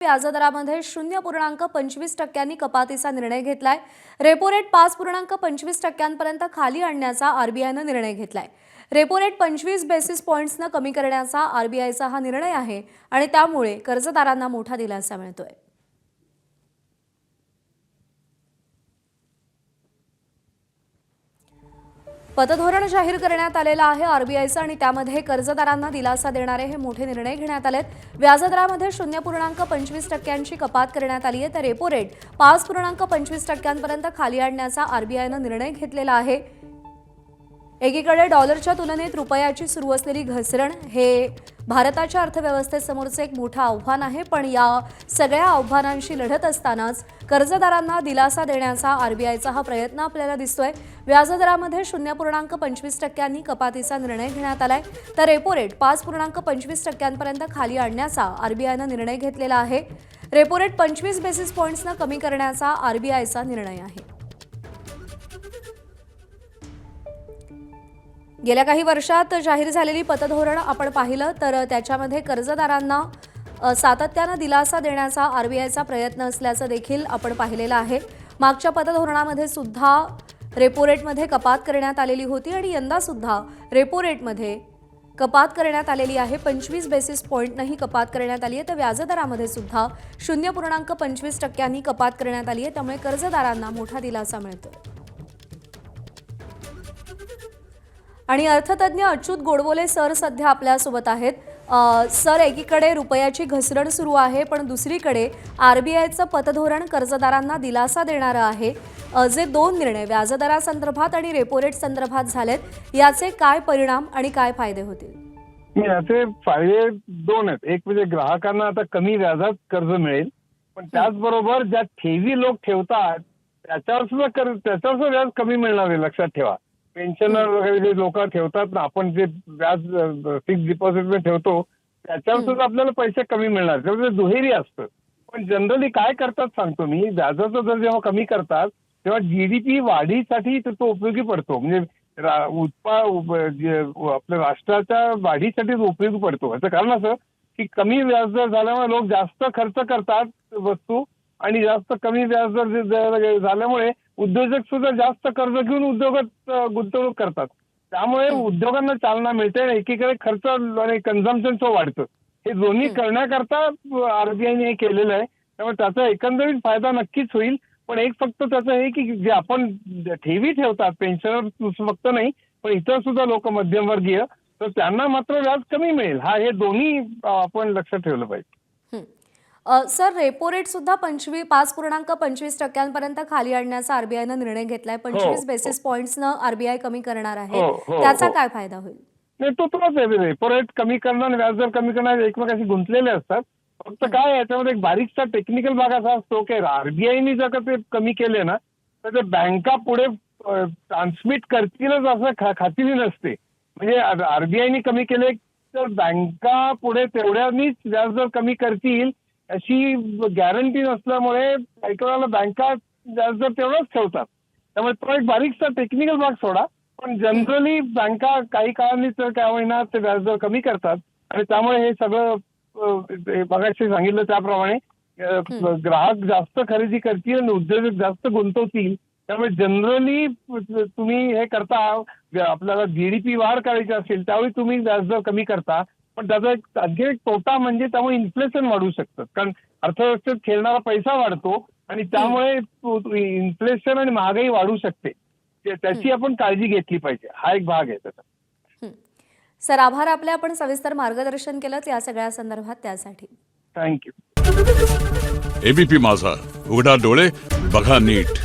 व्याजदरामध्ये 0.25% कपातीचा निर्णय घेतलाय। रेपो रेट 5.25% खाली आणण्याचा आरबीआयने निर्णय घेतलाय। रेपो रेट 25 बेसिस पॉइंट्सने कमी करण्याचा आरबीआयचा हा निर्णय आहे आणि त्यामुळे कर्जदारांना मोठा दिलासा मिळतोय। पतधोरण जाहीर करण्यात आलेला आहे आरबीआयचा आणि त्यामध्ये कर्जदारांना दिलासा देणारे हे मोठे निर्णय घेण्यात आलेत। व्याजदरामध्ये 0.25%ची कपात करण्यात आली आहे तर रेपो रेट 5.25%पर्यंत खाली आणण्याचा आरबीआयने निर्णय घेतलेला आहे। एकीकडे डॉलरच्या तुलनेत रुपयाची सुरू असलेली घसरण हे भारताच्या अर्थव्यवस्थेसमोरचे एक मोठं आव्हान आहे, पण या सगळ्या आव्हानांशी लढत असतानाच कर्जदारांना दिलासा देण्याचा आरबीआयचा हा प्रयत्न आपल्याला दिसतोय। व्याजदरामध्ये 0.25%नी कपातीचा निर्णय घेण्यात आलाय तर रेपो रेट 5.25%पर्यंत खाली आणण्याचा आरबीआयने निर्णय घेतलेला आहे। रेपो रेट 25 बेसिस पॉइंट्सने कमी करण्याचा आरबीआयचा निर्णय आहे। गेल्या काही वर्षात जाहीर झालेली पतधोरण आपण पाहिलं तर त्याच्यामध्ये कर्जदारांना सातत्याने दिलासा देण्याचा आरबीआयचा प्रयत्न असल्याचं देखील आपण पाहिलेलं आहे। मागच्या पतधोरणामध्ये सुद्धा रेपो रेटमध्ये कपात करण्यात आलेली होती आणि यंदा सुद्धा रेपो रेटमध्ये कपात करण्यात आलेली आहे। 25 बेसिस पॉइंटनेही कपात करण्यात आली आहे तर व्याजदरामध्ये सुद्धा 0.25%नी कपात करण्यात आली आहे, त्यामुळे कर्जदारांना मोठा दिलासा मिळतोय। आणि अर्थतज्ञ अच्युत गोडबोले सर सध्या आपल्यासोबत आहेत। सर, एकीकडे रुपयाची घसरण सुरू आहे पण दुसरीकडे आरबीआयचं पतधोरण कर्जदारांना दिलासा देणारं आहे। जे दोन निर्णय व्याजदरासंदर्भात आणि रेपो रेट संदर्भात झालेत याचे काय परिणाम आणि काय फायदे होतील? याचे फायदे दोन आहेत। एक म्हणजे ग्राहकांना आता कमी व्याजात कर्ज मिळेल, पण त्याचबरोबर ज्या ठेवी लोक ठेवतात त्याच्यावर सुद्धा व्याज कमी मिळणार आहे। लक्षात ठेवा, पेन्शनर वगैरे जे लोक ठेवतात ना, आपण जे व्याज फिक्स डिपॉझिट मध्ये ठेवतो त्याच्यावर सुद्धा आपल्याला पैसे कमी मिळणार, त्यामुळे दुहेरी असतं। पण जनरली काय करतात सांगतो मी, व्याजाचा दर जेव्हा कमी करतात तेव्हा जीडीपी वाढीसाठी तो उपयोगी पडतो। म्हणजे आपल्या राष्ट्राच्या वाढीसाठी उपयोगी पडतो। याचं कारण असं की कमी व्याजदर झाल्यामुळे लोक जास्त खर्च करतात वस्तू आणि जास्त कमी व्याजदर झाल्यामुळे उद्योजक सुद्धा जास्त कर्ज घेऊन उद्योगात गुंतवणूक करतात, त्यामुळे उद्योगांना चालना मिळते आणि एकीकडे खर्च आणि कन्झम्पशन वाढतं। हे दोन्ही करण्याकरता आरबीआयने हे केलेलं आहे, त्यामुळे त्याचा एकंदरीत फायदा नक्कीच होईल। पण एक फक्त त्याचं हे की जे आपण ठेवी ठेवतात पेन्शनर फक्त नाही पण इतर सुद्धा लोक मध्यमवर्गीय, तर त्यांना मात्र व्याज कमी मिळेल। हे दोन्ही आपण लक्षात ठेवलं पाहिजे। सर, रेपो रेट सुद्धा 5.25%पर्यंत खाली आणण्याचा आरबीआयने निर्णय घेतलाय। 25 बेसिस पॉइंट्सने आरबीआय कमी करणार आहे, त्याचा काय फायदा होईल? नाही, तोच आहे। रेपो रेट कमी करणं आणि व्याजदर कमी करणं एकमेकांशी गुंतलेले असतात। फक्त काय याच्यामध्ये एक बारीकसा टेक्निकल भाग असा असतो की आरबीआयने जर का ते कमी केले ना तर ते बँका पुढे ट्रान्समिट करतीलच असं खात्री नसते। म्हणजे आरबीआयने कमी केले तर बँका पुढे तेवढ्यानीच व्याजदर कमी करतील अशी गॅरंटी नसल्यामुळे काही वेळेला बँका व्याजदर तेवढंच ठेवतात। त्यामुळे तो एक बारीकसा टेक्निकल भाग सोडा, पण जनरली बँका काही काळांनी तर काय होईना ते व्याजदर कमी करतात आणि त्यामुळे हे सगळं मगाशी सांगितलं त्याप्रमाणे ग्राहक जास्त खरेदी करतील आणि उद्योजक जास्त गुंतवतील। त्यामुळे जनरली तुम्ही हे करता, आपल्याला जीडीपी वाढ करायची असेल त्यावेळी तुम्ही व्याजदर कमी करता, पण त्याचा आणखी एक तोटा म्हणजे त्यामुळे इन्फ्लेशन वाढू शकतं, कारण अर्थव्यवस्थेत खेळणारा पैसा वाढतो आणि त्यामुळे इन्फ्लेशन आणि महागाई वाढू शकते। त्याची आपण काळजी घेतली पाहिजे, हा एक भाग आहे त्याचा। सर, आभार आपले, आपण सविस्तर मार्गदर्शन केलं या सगळ्या संदर्भात, त्यासाठी थँक्यू। एबीपी माझा, उघडा डोळे बघा नीट।